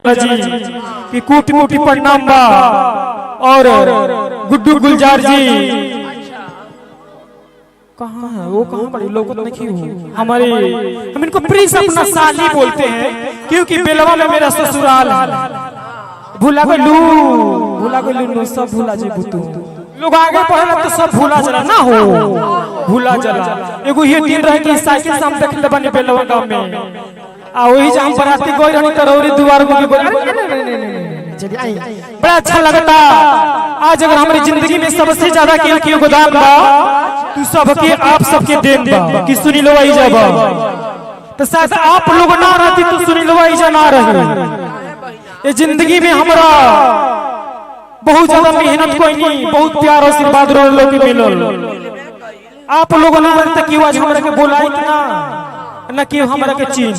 जी की कोटि कोटि प्रणाम बा। और गुड्डू गुलजार जी कहाँ है वो, कहाँ बड़ी लोग नहीं हो हमारे, हम इनको प्रिंस अपना साली बोलते हैं क्योंकि बेलवा में मेरा ससुराल भूला गलू सब भूला जी बुतू लोग आगे पढ़े तो सब भूला चला ना हो भूला चला। एगो ये दिन रहे कि साइकिल से हम देखते बने बेलवा गांव में आ वही जहां बराती गई रहनी करौरी द्वार को बड़ा अच्छा लगता। आज अगर हमारी जिंदगी में सबसे ज्यादा खेल की योगदान बा तू सबके आप सबके देन बा कि सुनी लो आई जाबा तो शायद आप लोग ना रहती तो सुनी लो आई जा ना रहे। ये जिंदगी में हमारा बहुत ज्यादा मेहनत कोई नहीं, बहुत प्यार और आशीर्वाद लोग के मिलल। आप लोगों ने लगता कि आज हमरा के बोलाई ना कि हमरा के चीज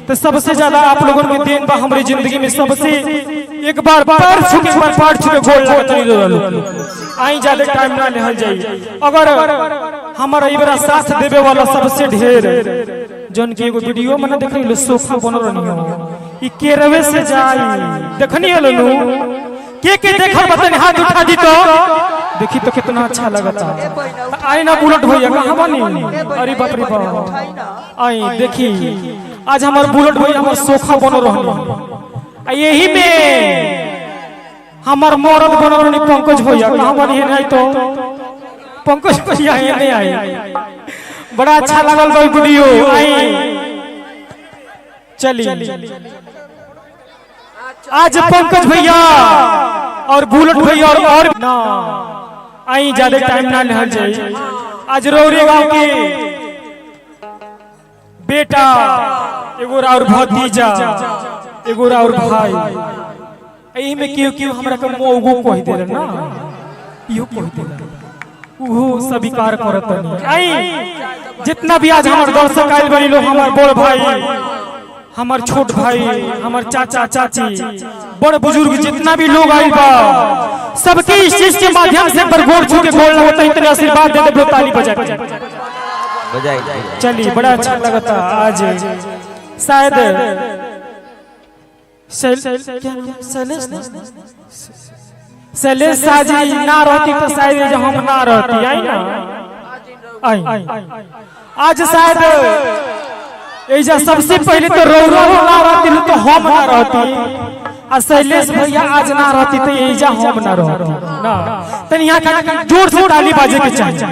तो सबसे ज्यादा आप लोगों के देन बा हमारी जिंदगी में। सबसे एक बार पैर छुके गोल लगत आई ज्यादा टाइम ना लेहल जाई। अगर हमारा इबरा साथ देवे वाला सबसे ढेर जन के एगो वीडियो में देख रही सोफा बनल रहनी ई केरवे से जाई देखनी हलनु के देखा बतन हाथ उठा दी तो देखी तो कितना अच्छा लगता। आई ना बुलेट भैया कहां बनी, अरे बाप रे बाप आई देखी आज हमार बुलेट भैया हमार सोखा बन रहनी। यही में हमार मरद बन रहनी पंकज भैया कहां बनी है नहीं तो पंकज भैया ये नहीं आई। बड़ा अच्छा लगल भाई वीडियो आई चली आज पंकज भैया और बुलेट भैया और ना आई ज्यादा टाइम ना लेहल जाए। आज रौरे गांव के बेटा एगो और भतीजा एगो और भाई एही में क्यों हमरा के मोगो कह दे ना इहो कह दे उहो स्वीकार करत नहीं। आई जितना भी आज हमर दर्शक आइल बड़ी लोग हमार बड़ भाई हमार छोट भाई हमार चाचा चाची बड़ बुजुर्ग जितना भी लोग आइल बा सबके इस चीज के माध्यम से बरगोड़ छू के बोलना होता है। इतने आशीर्वाद दे दे ताली बजा चलिए बड़ा अच्छा लगता। आज शायद शैलेश साजी ना रहती तो शायद हम ना रहती आई ना आई आज शायद ऐजा सबसे पहले तो रौरा ना रहती तो हम ना रहती और शैलेश भैया आज ना रहती तो ऐजा हम ना रहती ना। तो यहाँ जोर से ताली बाजे के चाहिए।